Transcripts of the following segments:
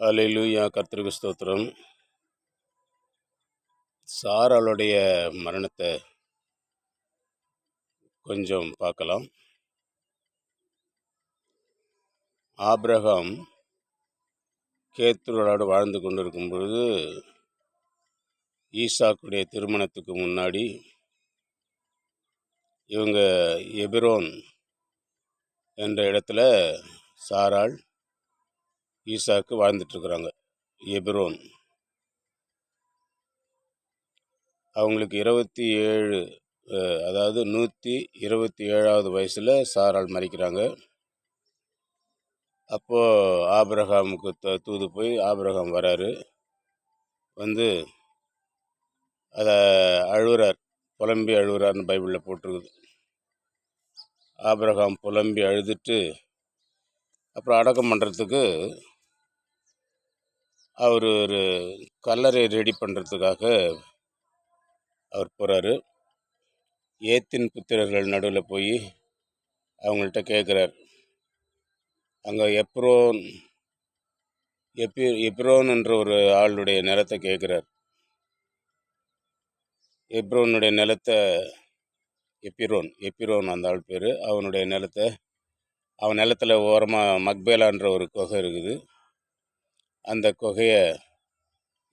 அல்லேலூயா, கர்த்தருக்கு ஸ்தோத்திரம். சாராளுடைய மரணத்தை கொஞ்சம் பார்க்கலாம். ஆபிரகாம் கேத்துரோடு வாழ்ந்து கொண்டிருக்கும் பொழுது, ஈசாக்குடைய திருமணத்துக்கு முன்னாடி இவங்க எபிரோன் என்ற இடத்துல சாராள் ஈசாக்கு வாழ்ந்துட்டுருக்குறாங்க. எபிரோன் அவங்களுக்கு 27, அதாவது 127வது வயசில் சாராள் மரிக்கிறாங்க. அப்போது ஆபிரகாமுக்கு தூது போய் ஆபிரகாம் வராரு. வந்து அதை அழுகிறார், புலம்பி அழுகிறார்னு பைபிளில் போட்டிருக்குது. ஆபிரகாம் புலம்பி அழுதுட்டு அப்புறம் அடக்கம் பண்ணுறதுக்கு அவர் ஒரு கல்லறை ரெடி பண்ணுறதுக்காக அவர் போகிறாரு. ஏத்தின் புத்திரர்கள் நடுவில் போய் அவங்கள்ட்ட கேட்குறார். அங்கே எப்ரோன் என்ற ஒரு ஆளுடைய நிலத்தை கேட்குறார். எப்ரோனுடைய நிலத்தை எப்பிரோன் அந்த ஆள் பேர். அவனுடைய நிலத்தை, அவன் நிலத்தில் ஓரமாக மக்பேலான்ற ஒரு குகை இருக்குது. அந்த குகையை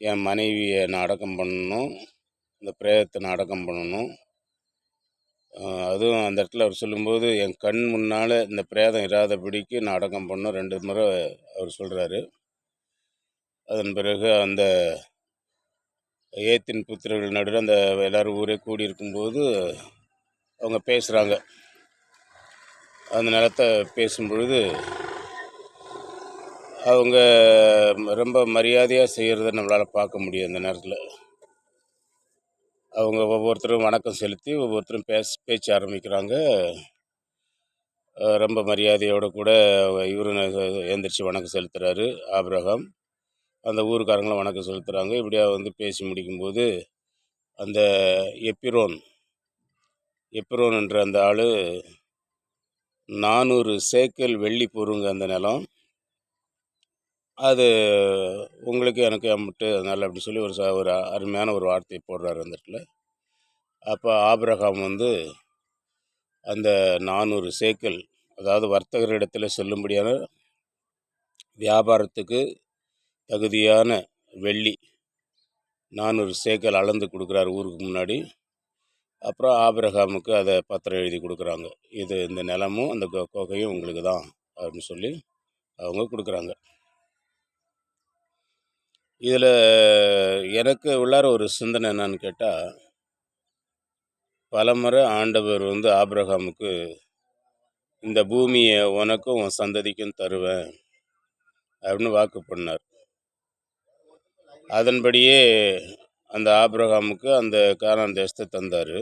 என் மனைவியை நான் அடக்கம் பண்ணணும், இந்த பிரேதத்தை நான் அடக்கம் பண்ணணும். அதுவும் அந்த இடத்துல அவர் சொல்லும்போது, என் கண் முன்னால் இந்த பிரேதம் இராதபடிக்கு நான் அடக்கம் பண்ணணும் 2 முறை அவர் சொல்கிறாரு. அதன் பிறகு அந்த ஏத்தின் புத்திரர்கள் நடுவில் அந்த எல்லோரும் ஊரே கூடியிருக்கும்போது அவங்க பேசுகிறாங்க. அந்த நிலத்தை பேசும்பொழுது அவங்க ரொம்ப மரியாதையாக செய்கிறத நம்மளால் பார்க்க முடியும். அந்த நேரத்தில் அவங்க ஒவ்வொருத்தரும் வணக்கம் செலுத்தி ஒவ்வொருத்தரும் பேச்ச ஆரம்பிக்கிறாங்க. ரொம்ப மரியாதையோடு கூட இவரும் எழுந்திரிச்சு வணக்கம் செலுத்துகிறாரு ஆபிரகாம். அந்த ஊருக்காரங்களும் வணக்கம் செலுத்துகிறாங்க. இப்படியா பேசி முடிக்கும்போது அந்த எப்பிரோன் என்ற அந்த ஆள் 400 சேக்கல் வெள்ளி பொருங்க அந்த நிலம், அது உங்களுக்கு எனக்கு அம்பிட்டு அதனால் அப்படின்னு சொல்லி ஒரு அருமையான ஒரு வார்த்தையை போடுறாரு அந்த இடத்துல. அப்போ ஆபிரகாம் அந்த 400 சேக்கல், அதாவது வர்த்தகரிடத்தில் செல்லும்படியான வியாபாரத்துக்கு தகுதியான வெள்ளி 400 சேக்கல் அளந்து கொடுக்குறாரு ஊருக்கு முன்னாடி. அப்புறம் ஆபிரகாமுக்கு அதை பத்திரம் எழுதி கொடுக்குறாங்க. இந்த நிலமும் அந்த குகையும் உங்களுக்கு தான் அப்படின்னு சொல்லி அவங்க கொடுக்குறாங்க. இதில் எனக்கு உள்ளார ஒரு சிந்தனை என்னன்னு கேட்டால், பலமுறை ஆண்டவர் ஆபிரகாமுக்கு இந்த பூமியை உனக்கும் உன் சந்ததிக்கும் தருவேன் அப்படின்னு வாக்கு பண்ணார். அதன்படியே அந்த ஆபிரகாமுக்கு அந்த கானான் தேசத்தை தந்தார்.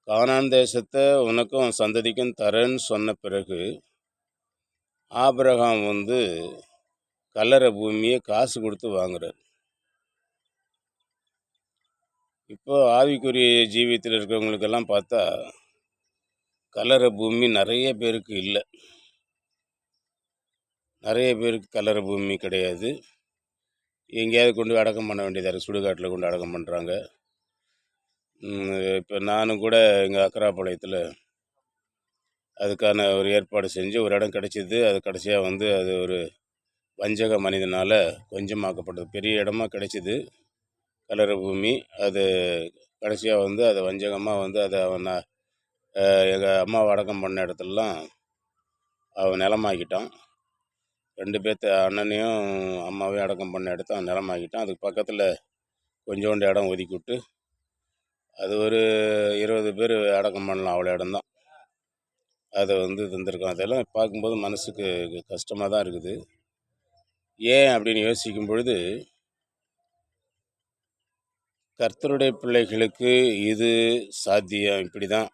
கானான் தேசத்தை உனக்கும் உன் சந்ததிக்கும் தரேன்னு சொன்ன பிறகு ஆபிரகாம் கல்லறை பூமியை காசு கொடுத்து வாங்குறார். இப்போ ஆவிக்குரிய ஜீவியத்தில் இருக்கிறவங்களுக்கெல்லாம் பார்த்தா கல்லறை பூமி நிறைய பேருக்கு இல்லை. நிறைய பேருக்கு கல்லறை பூமி கிடையாது. எங்கேயாவது கொண்டு அடக்கம் பண்ண வேண்டியதாக இருக்குது. சுடுகாட்டில் கொண்டு அடக்கம் பண்ணுறாங்க. இப்போ நானும் கூட எங்கள் அக்கராப்பாளையத்தில் அதுக்கான ஒரு ஏற்பாடு செஞ்சு ஒரு இடம் கிடச்சிது. அது கடைசியாக அது ஒரு வஞ்சக மனிதனால் கொஞ்சமாக்கப்பட்டது. பெரிய இடமா கிடச்சிது கல்லறை பூமி. அது கடைசியாக அதை வஞ்சகமாக அதை அவன் எங்கள் அம்மாவை அடக்கம் பண்ண இடத்துலலாம் அவன் நிலமாக்கிட்டான். 2 பேர்த்த அண்ணனையும் அம்மாவையும் அடக்கம் பண்ண இடத்த அவன் நிலமாக்கிட்டான். அதுக்கு பக்கத்தில் கொஞ்சோண்டு இடம் ஒதுக்கி விட்டு அது ஒரு 20 பேர் அடக்கம் பண்ணலாம், அவ்வளோ இடம்தான். அதை தந்திருக்கான். அதெல்லாம் பார்க்கும்போது மனசுக்கு கஷ்டமாக தான் இருக்குது. ஏன் அப்படின்னு யோசிக்கும் பொழுது, கர்த்தருடைய பிள்ளைகளுக்கு இது சாத்தியம் இப்படி தான்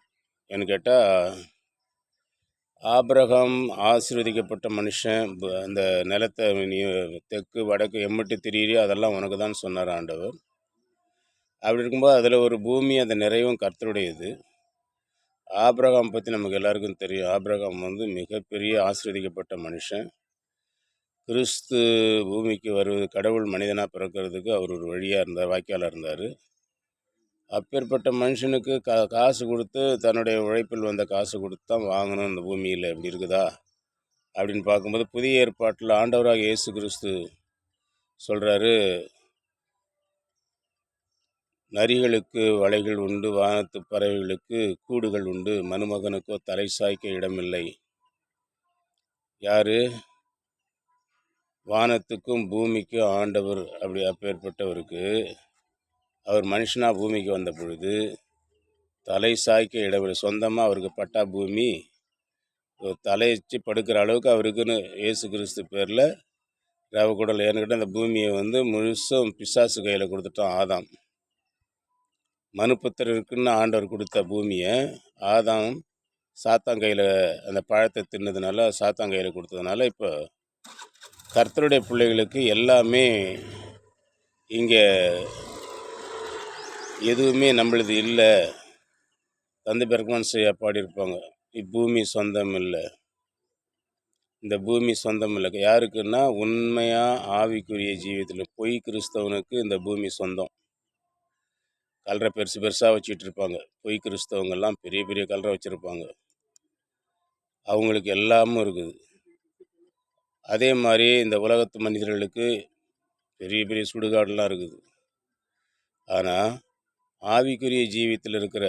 என்று கேட்டால், ஆபிரகாம் ஆசீர்வதிக்கப்பட்ட மனுஷன். அந்த நிலத்தை நீ தெற்கு வடக்கு எம்மட்டு திரியிறியோ அதெல்லாம் உனக்கு தான் சொன்னார் ஆண்டவர். அப்படி இருக்கும்போது அதில் ஒரு பூமி, அந்த நிறைவும் கர்த்தருடையது. ஆபிரகாம் பற்றி நமக்கு எல்லாருக்கும் தெரியும். ஆபிரகாம் மிகப்பெரிய ஆசீர்வதிக்கப்பட்ட மனுஷன். கிறிஸ்து பூமிக்கு வருவது, கடவுள் மனிதனாக பிறக்கிறதுக்கு அவர் ஒரு வழியாக இருந்தார், வாய்க்காலாக இருந்தார். அப்பேற்பட்ட மனுஷனுக்கு காசு கொடுத்து, தன்னுடைய உழைப்பில் வந்த காசு கொடுத்து தான் வாங்கணும் இந்த பூமியில். இப்படி இருக்குதா அப்படின்னு பார்க்கும்போது, புதிய ஏற்பாட்டில் ஆண்டவராக இயேசு கிறிஸ்து சொல்கிறாரு, நரிகளுக்கு வலைகள் உண்டு, வானத்து பறவைகளுக்கு கூடுகள் உண்டு, மனுமகனுக்கோ தலை சாய்க்க இடமில்லை. யாரு? வானத்துக்கும் பூமிக்கும் ஆண்டவர். அப்படி அப்பேற்பட்டவருக்கு அவர் மனுஷனாக பூமிக்கு வந்த பொழுது தலை சாய்க்க இடமில்லை. சொந்தமாக அவருக்கு பட்டா பூமி, தலைச்சு படுக்கிற அளவுக்கு அவருக்குன்னு இயேசு கிறிஸ்து பேரில் ரவகுடல் ஏன்னுக்கிட்ட அந்த பூமியை முழுசும் பிசாசு கையில் கொடுத்துட்டான் ஆதாம். மனுப்புத்திரருக்குன்னு ஆண்டவர் கொடுத்த பூமியை ஆதாம் சாத்தான் கையில் அந்த பழத்தை தின்னதுனால, சாத்தான் கையில் கொடுத்ததுனால, இப்போ கர்த்தருடைய பிள்ளைகளுக்கு எல்லாமே இங்கே எதுவுமே நம்மளது இல்லை. தந்தை பெர்க்மன் செய்ய பாடியிருப்பாங்க, இப்பூமி சொந்தம் இல்லை, இந்த பூமி சொந்தம் இல்லை. யாருக்குன்னா உண்மையாக ஆவிக்குரிய ஜீவியத்தில் பொய் கிறிஸ்தவனுக்கு இந்த பூமி சொந்தம். கல்லறை பெருசு பெருசாக வச்சுட்டு இருப்பாங்க. பொய் கிறிஸ்தவங்கள்லாம் பெரிய பெரிய கல்லறை வச்சுருப்பாங்க. அவங்களுக்கு எல்லாமும் இருக்குது. அதே மாதிரி இந்த உலகத்து மனிதர்களுக்கு பெரிய பெரிய சுடுகாடெலாம் இருக்குது. ஆனால் ஆவிக்குரிய ஜீவியத்தில் இருக்கிற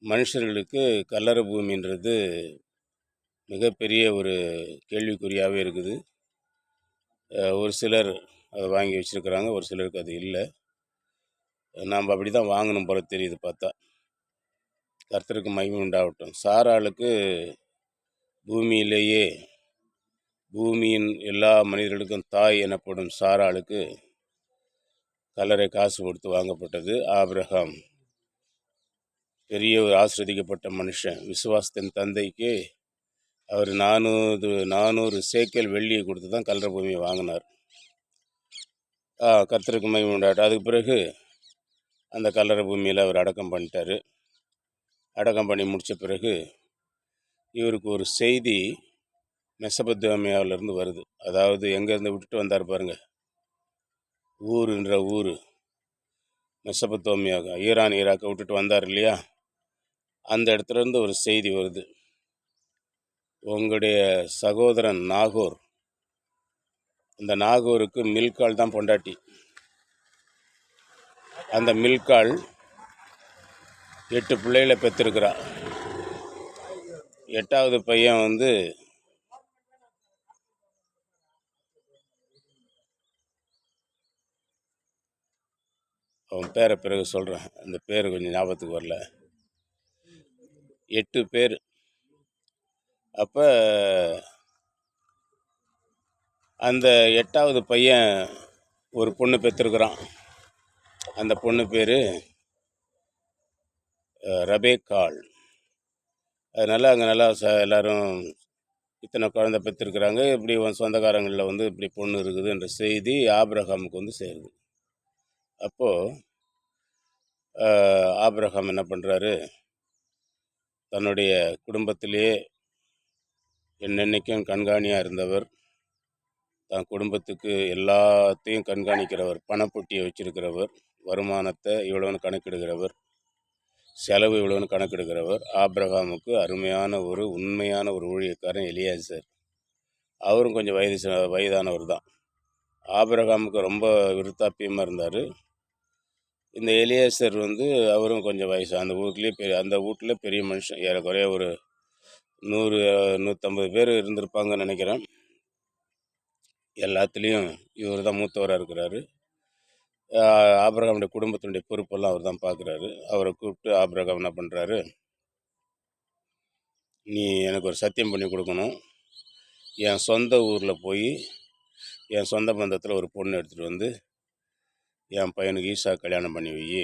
மனுஷர்களுக்கு கல்லறை பூமின்றது மிகப்பெரிய ஒரு கேள்விக்குறியாகவே இருக்குது. ஒரு சிலர் அதை வாங்கி வச்சுருக்கிறாங்க, ஒரு சிலருக்கு அது இல்லை. நாம் அப்படி தான் வாங்கணும் போல தெரியுது பார்த்தா. கர்த்தருக்கு மகிமை உண்டாகட்டும். சாராளுக்கு பூமியிலேயே, பூமியின் எல்லா மனிதர்களுக்கும் தாய் எனப்படும் சாராளுக்கு கல்லறை காசு கொடுத்து வாங்கப்பட்டது. ஆபிரகாம் பெரிய ஒரு ஆசிர்வதிக்கப்பட்ட மனுஷன். விசுவாசத்தின் தந்தைக்கு அவர் 400 சேக்கல் வெள்ளியை கொடுத்து தான் கல்லறை பூமியை வாங்கினார். கர்த்தருக்கு மகிமை உண்டாகட்டும். அதுக்கு பிறகு அந்த கல்லறை பூமியில் அவர் அடக்கம் பண்ணிட்டார். அடக்கம் பண்ணி முடித்த பிறகு இவருக்கு ஒரு செய்தி மெசபத்தோமியாவிலேருந்து வருது. அதாவது எங்கேருந்து விட்டுட்டு வந்தார் பாருங்கள், ஊருன்ற ஊர் மெசபத்தோமியா, ஈராக்கை விட்டுட்டு வந்தார் இல்லையா, அந்த இடத்துலேருந்து ஒரு செய்தி வருது. உங்களுடைய சகோதரன் நாகூர், அந்த நாகூருக்கு மில்கால் தான் பொண்டாட்டி. அந்த மில்கால் 8 பிள்ளைகளை பெற்றிருக்கிறா. 8வது பையன் அவன் பேரை பிறகு சொல்கிறேன், அந்த பேர் கொஞ்சம் ஞாபகத்துக்கு வரல. 8 பேர். அப்போ அந்த 8வது பையன் ஒரு பொண்ணு பெற்றிருக்கிறான். அந்த பொண்ணு பேர் ரபேக்காள். அதனால் அங்கே நல்லா எல்லோரும் இத்தனை குழந்தை பெற்றிருக்கிறாங்க, இப்படி சொந்தக்காரங்களில் இப்படி பொண்ணு இருக்குதுன்ற செய்தி ஆபிரகாமுக்கு சேருது. அப்போது ஆபிரகாம் என்ன பண்ணுறாரு, தன்னுடைய குடும்பத்திலே என்னென்னைக்கும் கண்காணியாக இருந்தவர், தன் குடும்பத்துக்கு எல்லாத்தையும் கண்காணிக்கிறவர், பணப்பொட்டியை வச்சிருக்கிறவர், வருமானத்தை இவ்வளோன்னு கணக்கெடுக்கிறவர், செலவு இவ்வளோன்னு கணக்கெடுக்கிறவர் ஆபிரகாமுக்கு அருமையான ஒரு உண்மையான ஒரு ஊழியக்காரன் எலியாசர். அவரும் கொஞ்சம் வயதானவர் தான். ஆபிரகாமுக்கு ரொம்ப விருத்தாப்பியமாக இருந்தார். இந்த எலியாசர் அவரும் கொஞ்சம் வயசு, அந்த வீட்டில் பெரிய மனுஷன். ஏறக்குறைய ஒரு 100-150 பேர் இருந்திருப்பாங்கன்னு நினைக்கிறேன். எல்லாத்துலேயும் இவர் தான் மூத்தவராக இருக்கிறாரு. ஆபிரகாமுடைய குடும்பத்தினுடைய பொறுப்பெல்லாம் அவர் தான் பார்க்குறாரு. அவரை கூப்பிட்டு ஆபிரகாம் என்ன பண்ணுறாரு, நீ எனக்கு ஒரு சத்தியம் பண்ணி கொடுக்கணும். என் சொந்த ஊரில் போய் என் சொந்த பந்தத்தில் ஒரு பொண்ணு எடுத்துகிட்டு என் பையனுக்கு ஈசா கல்யாணம் பண்ணி வை.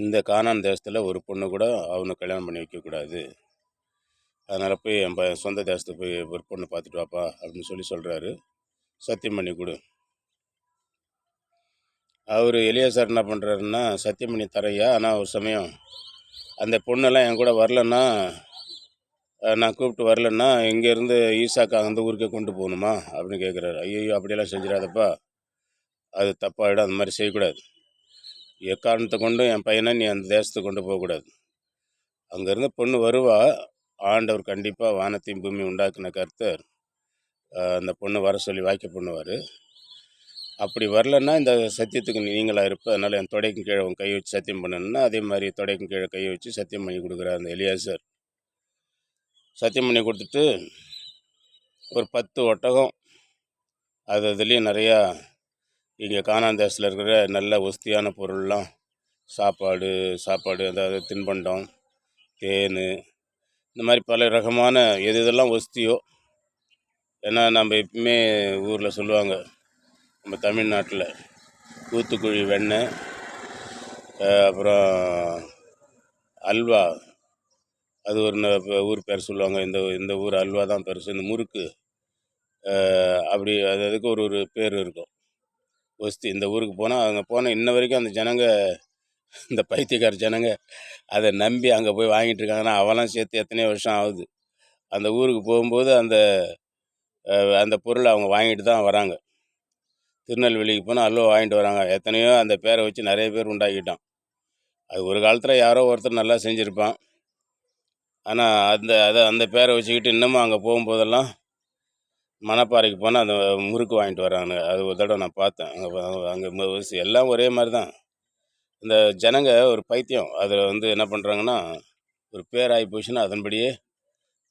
இந்த கானான் தேசத்தில் ஒரு பொண்ணு கூட அவனுக்கு கல்யாணம் பண்ணி வைக்கக்கூடாது. அதனால் போய் என் சொந்த தேசத்துக்கு போய் ஒரு பொண்ணு பார்த்துட்டு வாப்பா அப்படின்னு சொல்கிறாரு. சத்தியம் பண்ணி கொடு. அவர் எலியாசார் என்ன பண்ணுறாருன்னா, சத்தியம் பண்ணி தரையா, ஆனால் ஒரு சமயம் அந்த பொண்ணெல்லாம் என் கூட வரலன்னா நான் கூப்பிட்டு வரலன்னா இங்கேருந்து ஈசாக்கா அந்த ஊருக்கே கொண்டு போகணுமா அப்படின்னு கேட்குறாரு. ஐயோ அப்படியெல்லாம் செஞ்சிடாதப்பா, அது தப்பாகிடும், அந்த மாதிரி செய்யக்கூடாது. எக்காரணத்தை கொண்டும் என் பையனை நீ அந்த தேசத்துக்கு கொண்டு போகக்கூடாது. அங்கேருந்து பொண்ணு வருவா, ஆண்டவர் கண்டிப்பாக வானத்தையும் பூமி உண்டாக்குன கர்த்தர் அந்த பொண்ணு வர சொல்லி வாய்க்க பண்ணுவார். அப்படி வரலன்னா இந்த சத்தியத்துக்கு நீங்களாக இருப்ப, அதனால் என் தொடைக்கும் கீழே உன் கை வச்சு சத்தியம் பண்ணணுன்னா அதே மாதிரி தொடைக்கும் கீழே கையை வச்சு சத்தியம் பண்ணி கொடுக்குறாரு அந்த எலியாசர். சத்தியம் பண்ணி கொடுத்துட்டு ஒரு 10 ஒட்டகம், அதுலேயும் நிறையா இங்கே கானான் தேசத்தில் இருக்கிற நல்ல ஒஸ்தியான பொருள்லாம், சாப்பாடு அதாவது தின்பண்டம், தேன், இந்த மாதிரி பல ரகமான எது இதெல்லாம் ஒஸ்தியோ. ஏன்னா நம்ம எப்பவுமே ஊரில் சொல்லுவாங்க, நம்ம தமிழ்நாட்டில் ஊத்துக்குழி வெண்ணெய், அப்புறம் அல்வா, அது ஒரு ஊர் பேர் சொல்லுவாங்க. இந்த ஊர் அல்வா தான் பெருசு, இந்த முறுக்கு, அப்படி அதுக்கு ஒரு பேர் இருக்கும் ஒஸ்தி. இந்த ஊருக்கு போனால் அங்கே போனால் இன்ன வரைக்கும் அந்த ஜனங்க, இந்த பைத்தியக்கார ஜனங்க அதை நம்பி அங்கே போய் வாங்கிட்டு இருக்காங்கன்னா அவெல்லாம் சேர்த்து எத்தனையோ வருஷம் ஆகுது. அந்த ஊருக்கு போகும்போது அந்த பொருளை அவங்க வாங்கிட்டு தான் வராங்க. திருநெல்வேலிக்கு போனால் அல்வா வாங்கிட்டு வராங்க. எத்தனையோ அந்த பேரை வச்சு நிறைய பேர் உண்டாக்கிட்டான். அது ஒரு காலத்தில் யாரோ ஒருத்தர் நல்லா செஞ்சுருப்பான். ஆனால் அந்த பேரை வச்சுக்கிட்டு இன்னமும் அங்கே போகும்போதெல்லாம் மணப்பாறைக்கு போனால் அந்த முறுக்கு வாங்கிட்டு வராங்க. அது ஒரு தடவை நான் பார்த்தேன். அங்கே எல்லாம் ஒரே மாதிரி தான். இந்த ஜனங்க ஒரு பைத்தியம். அதில் என்ன பண்ணுறாங்கன்னா, ஒரு பேராகி போச்சுன்னா அதன்படியே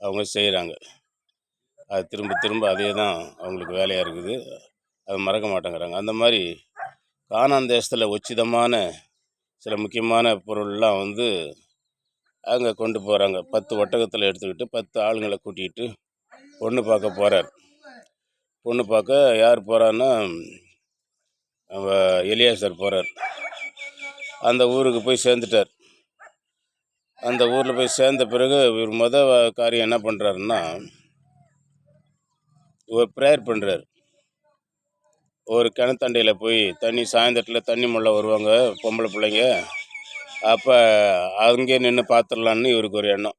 அவங்க செய்கிறாங்க. அது திரும்ப திரும்ப அதே தான் அவங்களுக்கு வேலையாக இருக்குது. அதை மறக்க மாட்டேங்கிறாங்க. அந்த மாதிரி கானான் தேசத்தில் உச்சிதமான சில முக்கியமான பொருள்லாம் அங்கே கொண்டு போகிறாங்க. 10 ஒட்டகத்தில் எடுத்துக்கிட்டு 10 ஆளுங்களை கூட்டிகிட்டு பொண்ணு பார்க்க போகிறார். பொண்ணு பார்க்க யார் போகிறான்னா, எலியாசர் போகிறார். அந்த ஊருக்கு போய் சேர்ந்துட்டார். அந்த ஊரில் போய் சேர்ந்த பிறகு இவர் காரியம் என்ன பண்ணுறாருன்னா, ஒரு ப்ரேயர் பண்ணுறார். ஒரு கிணத்தண்டையில் போய் சாயந்தரத்தில் தண்ணி முள்ள வருவாங்க பொம்பளை பிள்ளைங்க, அப்போ அங்கே நின்று பார்த்துடலான்னு இவருக்கு ஒரு எண்ணம்.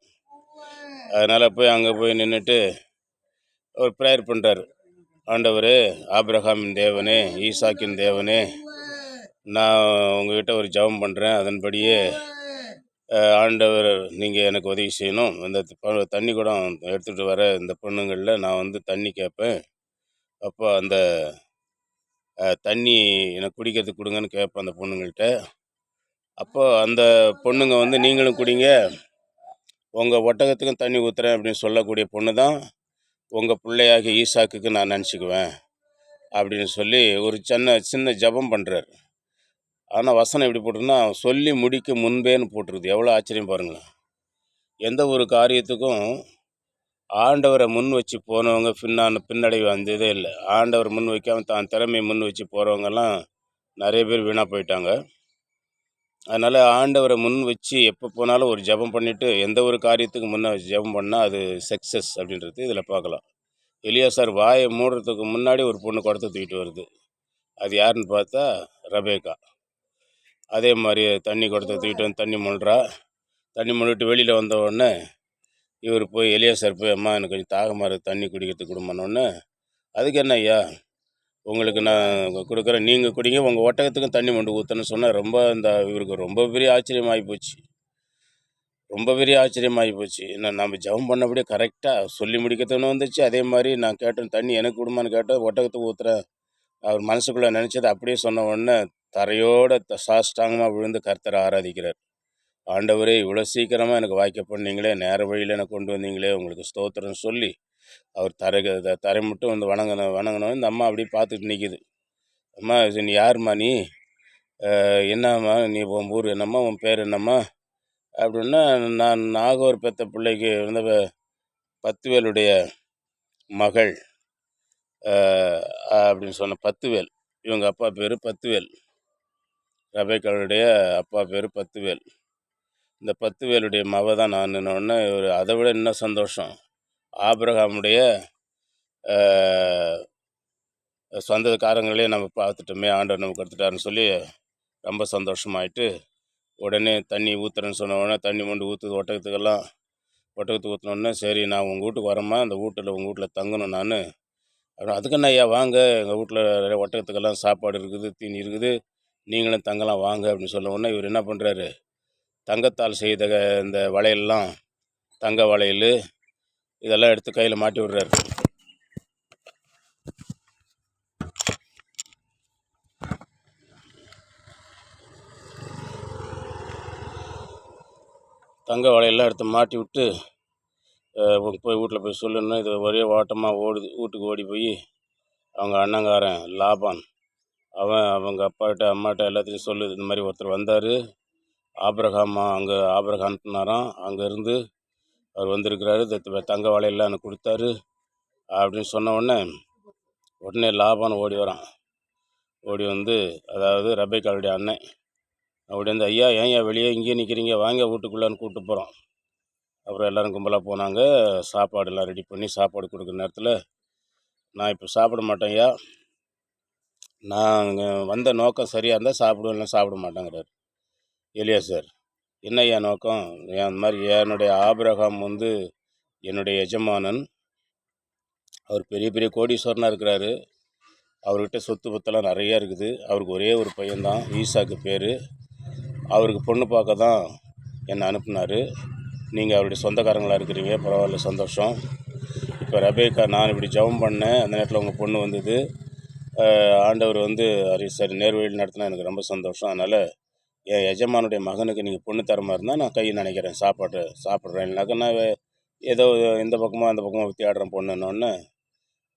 அதனால் போய் அங்கே போய் நின்றுட்டு ஒரு ப்ரேயர் பண்ணுறாரு. ஆண்டவரே, ஆபிரகாமின் தேவனே, ஈசாக்கின் தேவனே, நான் உங்ககிட்ட ஒரு ஜெபம் பண்ணுறேன். அதன்படியே ஆண்டவர் நீங்கள் எனக்கு உதவி செய்யணும். இந்த தண்ணி குடம் எடுத்துகிட்டு வர இந்த பொண்ணுங்களில் நான் தண்ணி கேட்பேன். அப்போ அந்த தண்ணி எனக்கு குடிக்கிறதுக்கு கொடுங்கன்னு கேட்பேன் அந்த பொண்ணுங்கள்கிட்ட. அப்போ அந்த பொண்ணுங்க நீங்களும் குடிங்க, உங்கள் ஒட்டகத்துக்கும் தண்ணி ஊற்றுறேன் அப்படின்னு சொல்லக்கூடிய பொண்ணு தான் உங்கள் பிள்ளையாகி ஈசாக்குக்கு நான் நினச்சிக்குவேன் அப்படின்னு சொல்லி ஒரு சின்ன ஜெபம் பண்ணுறாரு. ஆனால் வசனம் எப்படி போட்டிருக்குன்னா, சொல்லி முடிக்க முன்பேன்னு போட்டிருக்குது. எவ்வளோ ஆச்சரியம் பாருங்களேன். எந்த ஒரு காரியத்துக்கும் ஆண்டவரை முன் வச்சு போனவங்க பின்னடைவு இதே இல்லை. ஆண்டவர் முன் வைக்காமல் தான் திறமையை முன் வச்சு போகிறவங்கெல்லாம் நிறைய பேர் வீணாக போயிட்டாங்க. அதனால் ஆண்டவரை முன் வச்சு எப்போ போனாலும் ஒரு ஜெபம் பண்ணிவிட்டு எந்த ஒரு காரியத்துக்கு முன்னே ஜெபம் பண்ணால் அது சக்ஸஸ் அப்படின்றது இதில் பார்க்கலாம். எலியாசார் வாயை மூடுறதுக்கு முன்னாடி ஒரு பொண்ணு குடத்தை தூக்கிட்டு வருது. அது யாருன்னு பார்த்தா ரெபேக்கா. அதே மாதிரி தண்ணி குடத்தை தூக்கிட்டு தண்ணி மொழ்றா. தண்ணி மொழிட்டு வெளியில் வந்த உடனே இவர் போய் எலியாசார் போய், அம்மா எனக்கு கொஞ்சம் தாகமாக இருக்குது, தண்ணி குடிக்கிறதுக்கு கொடுமானோடனே, அதுக்கு என்ன ஐயா, உங்களுக்கு நான் கொடுக்குறேன், நீங்கள் குடிங்க, உங்கள் ஒட்டகத்துக்கும் தண்ணி மொண்டு ஊற்றணும்னு சொன்னால் இவருக்கு ரொம்ப பெரிய ஆச்சரியமாகி போச்சு. நம்ம ஜெபம் பண்ணபடியே கரெக்டாக சொல்லி முடிக்கிறதுன்னு வந்துச்சு. அதே மாதிரி நான் கேட்டேன், தண்ணி எனக்கு கொடுமான்னு கேட்டேன், ஒட்டகத்துக்கு ஊற்றுறேன். அவர் மனசுக்குள்ளே நினச்சது அப்படியே சொன்ன உடனே தரையோட சாஷ்டாங்கமாக விழுந்து கர்த்தரை ஆராதிக்கிறார். ஆண்டவரே, இவ்வளோ சீக்கிரமாக எனக்கு வாய்க்க பண்ணீங்களே, நேர வழியில் எனக்கு கொண்டு வந்தீங்களே, உங்களுக்கு ஸ்தோத்திரம்னு சொல்லி அவர் தரை மட்டும் வணங்கணும். இந்த அம்மா அப்படியே பார்த்துட்டு நிற்கிது. அம்மா, நீ யாரும்மா, நீ என்னம்மா, நீ உன் ஊர் என்னம்மா, உன் பேர் என்னம்மா அப்படின்னா, நான் நாகோர் பெத்த பிள்ளைக்கு பத்துவேலுடைய மகள் அப்படின்னு சொன்ன. பத்துவேல், இவங்க அப்பா பேர் பத்துவேல், ரெபேக்காளுடைய அப்பா பேர் பத்துவேல். இந்த பத்துவேலுடைய மவ தான் நான். இவர் அதை விட இன்னும் சந்தோஷம், ஆபிரகாமுடைய சொந்தக்காரங்களே நம்ம பார்த்துட்டோமே, ஆண்டவர் நமக்கு எடுத்துட்டாருன்னு சொல்லி ரொம்ப சந்தோஷமாயிட்டு உடனே தண்ணி ஊற்றுறேன்னு சொன்ன உடனே தண்ணி மொண்டு ஊற்றுது ஒட்டகத்துக்கெல்லாம். ஒட்டகத்துக்கு ஊற்றினோடனே, சரி நான் உங்கள் வீட்டுக்கு வரேம்மா, அந்த உங்கள் வீட்டில் தங்கணும் நான். அப்புறம் அதுக்குன்னு ஐயா வாங்க, எங்கள் வீட்டில் நிறைய ஒட்டகத்துக்கெல்லாம் சாப்பாடு இருக்குது, தீனி இருக்குது, நீங்களும் தங்கலாம் வாங்க அப்படின்னு சொன்ன உடனே இவர் என்ன பண்ணுறாரு, தங்கத்தால் செய்த இந்த வளையல்லாம், தங்க வளையல் இதெல்லாம் எடுத்து கையில் மாட்டி விடுறாரு. தங்க வளையல்லாம் எடுத்து மாட்டி விட்டு, போய் வீட்டில் போய் சொல்லணும், இது ஒரே ஓட்டமாக ஓடுது. வீட்டுக்கு ஓடி போய் அவங்க அண்ணங்காரன் லாபான் அவங்க அப்பாக்கிட்ட அம்மாட்ட எல்லாத்தையும் சொல்லுது, இந்த மாதிரி ஒருத்தர் வந்தார், ஆபிரகாமா அங்கே ஆபிரகாம்னாராம், அங்கேருந்து அவர் வந்திருக்கிறாரு, தங்க வளையல்லாம் எனக்கு கொடுத்தாரு அப்படின்னு சொன்ன உடனே லாபான் ஓடி வரான். ஓடி வந்து, அதாவது ரபேக்காளுடைய அண்ணன் அப்படி வந்து, ஐயா ஏன் வெளியே இங்கேயே நிற்கிறீங்க, வாங்க வீட்டுக்குள்ளான்னு கூப்பிட்டு போகிறோம். அப்புறம் எல்லோரும் கும்பலாக போனாங்க. சாப்பாடெல்லாம் ரெடி பண்ணி சாப்பாடு கொடுக்குற நேரத்தில், நான் இப்போ சாப்பிட மாட்டேன் ஐயா, நான் வந்த நோக்கம் சரியாக இருந்தால் சாப்பிடுவேன், இல்லை சாப்பிட மாட்டேங்கிறார் எலியாசார். என்ன ஐயா நோக்கம், அந்த மாதிரி என்னுடைய ஆபிரகாம் வந்து என்னுடைய எஜமானன், அவர் பெரிய பெரிய கோடீஸ்வரனாக இருக்கிறாரு, அவர்கிட்ட சொத்து பத்தெல்லாம் நிறையா இருக்குது, அவருக்கு ஒரே ஒரு பையன்தான், ஈசாக்கு பேர், அவருக்கு பொண்ணு பார்க்க தான் என்னை அனுப்புனார், நீங்கள் அவருடைய சொந்தக்காரங்களாக இருக்கிறீங்க, பரவாயில்ல சந்தோஷம். இப்போ ரபேக்கா நான் இப்படி ஜெபம் பண்ணேன், அந்த நேரத்தில் உங்கள் பொண்ணு வந்தது, ஆண்டவர் வந்து சரி நேர்வழியில் நடத்தினா எனக்கு ரொம்ப சந்தோஷம். அதனால் என் எஜமானுடைய மகனுக்கு நீங்கள் பொண்ணு தர மாதிரி இருந்தால் நான் கை நினைக்கிறேன், சாப்பிட்றேன், இல்லைனாக்கா நான் ஏதோ இந்த பக்கமாக அந்த பக்கமாக விற்றி ஆடுறேன் பொண்ணுன்னொன்னே,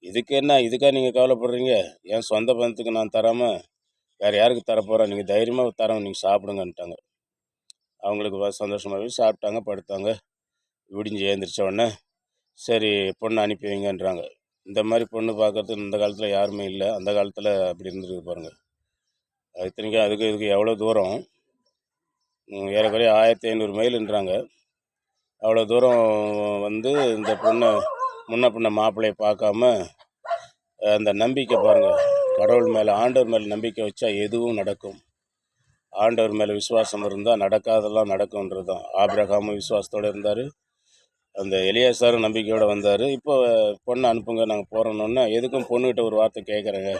இதுக்காக நீங்கள் கவலைப்படுறீங்க, என் சொந்த பந்தத்துக்கு நான் தராமல் வேறு யாருக்கு தரப்போகிறேன், நீங்கள் தைரியமாக தரோம், நீங்கள் சாப்பிடுங்கன்ட்டாங்க. அவங்களுக்கு சந்தோஷமாகவே சாப்பிட்டாங்க, படுத்தாங்க. விடிஞ்சு எழுந்திரிச்ச உடனே சரி பொண்ணு அனுப்பி வைங்கன்றாங்க. இந்த மாதிரி பொண்ணு பார்க்குறதுக்கு இந்த காலத்தில் யாருமே இல்லை, அந்த காலத்தில் அப்படி இருந்துருக்கு பாருங்கள். இத்தனைக்கும் இதுக்கு எவ்வளோ தூரம், ஏறக்குறைய 1500 மைலுன்றாங்க. அவ்வளோ தூரம் வந்து இந்த பொண்ணை முன்ன பின்ன மாப்பிள்ளையை பார்க்காம அந்த நம்பிக்கை பாருங்கள், கடவுள் மேலே ஆண்டவர் மேலே நம்பிக்கை வச்சா எதுவும் நடக்கும். ஆண்டவர் மேலே விசுவாசம் இருந்தால் நடக்காதெல்லாம் நடக்கும்ன்றது தான். ஆபிரகாமும் விசுவாசத்தோடு இருந்தார், அந்த எலியாசாரும் நம்பிக்கையோடு வந்தார். இப்போ பொண்ணை அனுப்புங்க, நாங்கள் போகிறோன்னொன்னே எதுக்கும் பொண்ணுக்கிட்ட ஒரு வார்த்தை கேட்குறேங்க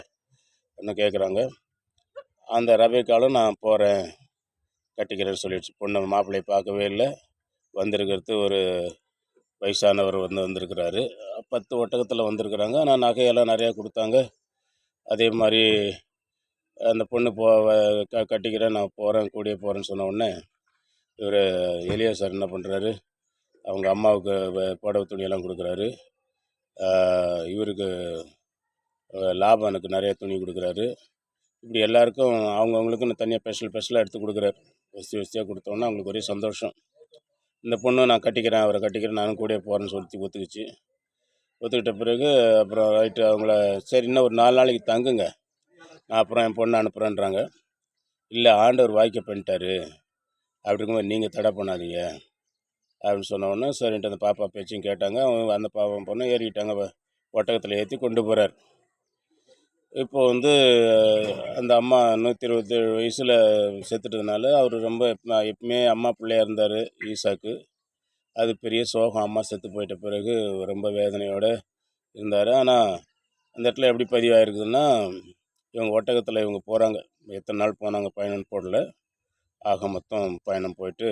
என்ன கேட்குறாங்க. அந்த ரபேக்காலும் நான் போகிறேன் கட்டிக்கிறேன்னு சொல்லிடுச்சு. பொண்ணை மாப்பிள்ளையை பார்க்கவே இல்லை, வந்திருக்கிறது ஒரு வயசானவர் வந்திருக்கிறாரு. 10 ஒட்டகத்தில் வந்திருக்கிறாங்க. ஆனால் நகையெல்லாம் நிறையா கொடுத்தாங்க. அதே மாதிரி அந்த பொண்ணு கட்டிக்கிறேன், நான் போகிறேன், கூடிய போகிறேன்னு சொன்ன உடனே இவர் எலியாசார் என்ன பண்ணுறாரு, அவங்க அம்மாவுக்கு புடவை துணியெல்லாம் கொடுக்குறாரு, இவருக்கு லாபானுக்கு நிறைய துணி கொடுக்குறாரு. இப்படி எல்லாருக்கும் அவங்கவுங்களுக்குன்னு தனியாக ஸ்பெஷலாக எடுத்து கொடுக்குறாரு. வசதியாக கொடுத்தோன்னே அவங்களுக்கு ஒரே சந்தோஷம். இந்த பொண்ணு நான் கட்டிக்கிறேன், அவரை கட்டிக்கிறேன், நானும் கூட போகிறேன்னு சொல்லி ஒத்துக்கிச்சு. ஒத்துக்கிட்ட பிறகு அப்புறம் ரைட்டு அவங்கள சரி இன்னும் ஒரு 4 நாளைக்கு தங்குங்க, நான் அப்புறம் என் பொண்ணை அனுப்புகிறேன்றாங்க. இல்லை ஆண்டவர் வாய்க்க பண்ணிட்டாரு, அப்படி இருக்கும்போது நீங்கள் தடை பண்ணாதீங்க அப்படின்னு சொன்ன உடனே சரின்ட்டு அந்த பாப்பா பேச்சையும் கேட்டாங்க. அவங்க அந்த பாப்பா பொண்ணை ஏறிக்கிட்டாங்க, ஒட்டகத்தில் ஏற்றி கொண்டு போகிறார். இப்போ வந்து அந்த அம்மா 127 வயசில் செத்துட்டதுனால அவர் ரொம்ப எப்பவுமே அம்மா பிள்ளையாக இருந்தார் ஈசாக்கு. அது பெரிய சோகம், அம்மா செத்து போயிட்ட பிறகு ரொம்ப வேதனையோடு இருந்தார். ஆனால் அந்த இடத்துல எப்படி பதிவாயிருக்குதுன்னா, இவங்க ஒட்டகத்தில் இவங்க போகிறாங்க, எத்தனை நாள் போனாங்க பயணம் போடல, ஆக மொத்தம் பயணம் போயிட்டு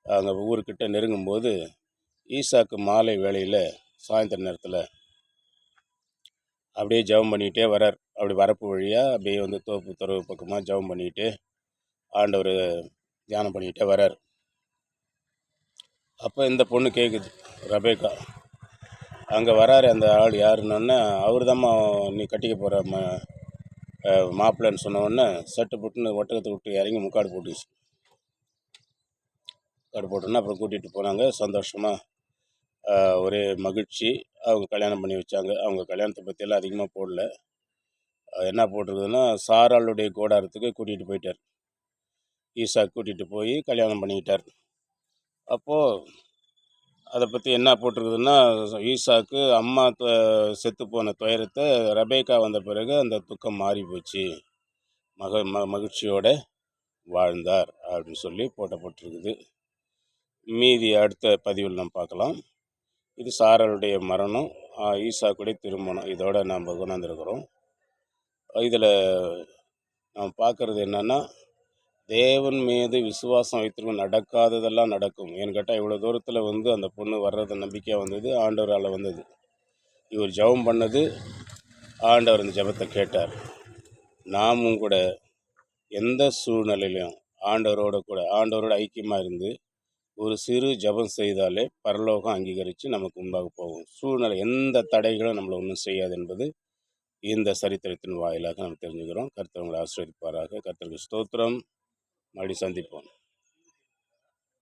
அங்கே ஊருக்கிட்ட நெருங்கும்போது ஈசாக்கு மாலை வேளையில் சாயந்தர நேரத்தில் அப்படியே ஜெபம் பண்ணிக்கிட்டே வரார். அப்படி வரப்பு வழியாக அப்படியே வந்து தோப்பு துறவு பக்கமாக ஜெபம் பண்ணிக்கிட்டு ஆண்டவர் தியானம் பண்ணிக்கிட்டே வரார். அப்போ இந்த பொண்ணு கேட்குது, ரபேக்கா அங்கே வராரு அந்த ஆள் யாருன்னொன்னே, அவர் தான்மா நீ கட்டிக்க போகிற மாப்பிள்ளைன்னு சொன்ன உடனே சட்டு புட்டுன்னு ஒட்டகத்தை விட்டு இறங்கி முக்காடு போட்டுச்சு. முக்காடு போட்டோன்னா அப்புறம் கூட்டிகிட்டு போனாங்க. சந்தோஷமாக ஒரே மகிழ்ச்சி. அவங்க கல்யாணம் பண்ணி வச்சாங்க. அவங்க கல்யாணத்தை பற்றியெல்லாம் அதிகமாக போடல. என்ன போட்டிருக்குதுன்னா, சாராளுடைய கூடாரத்துக்கு கூட்டிகிட்டு போயிட்டார். ஈசாக்கு கூட்டிகிட்டு போய் கல்யாணம் பண்ணிக்கிட்டார். அப்போது அதை பற்றி என்ன போட்டிருக்குதுன்னா, ஈசாக்கு அம்மா செத்து போன துயரத்தை ரபேக்கா வந்த பிறகு அந்த துக்கம் மாறி போச்சு, மகிழ்ச்சியோடு வாழ்ந்தார் அப்படின்னு சொல்லி போட்டப்பட்டிருக்குது. மீதி அடுத்த பதிவில் நாம் பார்க்கலாம். இது சாராளுடைய மரணம், ஈசாக்குடைய திருமணம், இதோட நாம் கொண்டாந்துருக்கிறோம். இதில் நாம் பார்க்குறது என்னென்னா, தேவன் மீது விசுவாசம் வைத்திருக்கும் நடக்காததெல்லாம் நடக்கும். ஏன்னு கேட்டால் இவ்வளோ தூரத்தில் வந்து அந்த பொண்ணு வர்றது நம்பிக்கையாக வந்தது, ஆண்டவரால் வந்தது. இவர் ஜெபம் பண்ணது, ஆண்டவர் அந்த ஜெபத்தை கேட்டார். நாமும் கூட எந்த சூழ்நிலையிலும் ஆண்டவரோட ஐக்கியமாக இருந்து ஒரு சிறு ஜெபம் செய்தாலே பரலோகம் அங்கீகரித்து நமக்கு முன்பாக போகும். சூழ்நிலை எந்த தடைகளும் நம்மளை ஒன்றும் செய்யாது என்பது இந்த சரித்திரத்தின் வாயிலாக நம்ம தெரிஞ்சுக்கிறோம். கர்த்தர் உங்களை ஆசீர்வதிப்பாராக. கர்த்தருக்கு ஸ்தோத்திரம். மறுபடியும் சந்திப்போம்.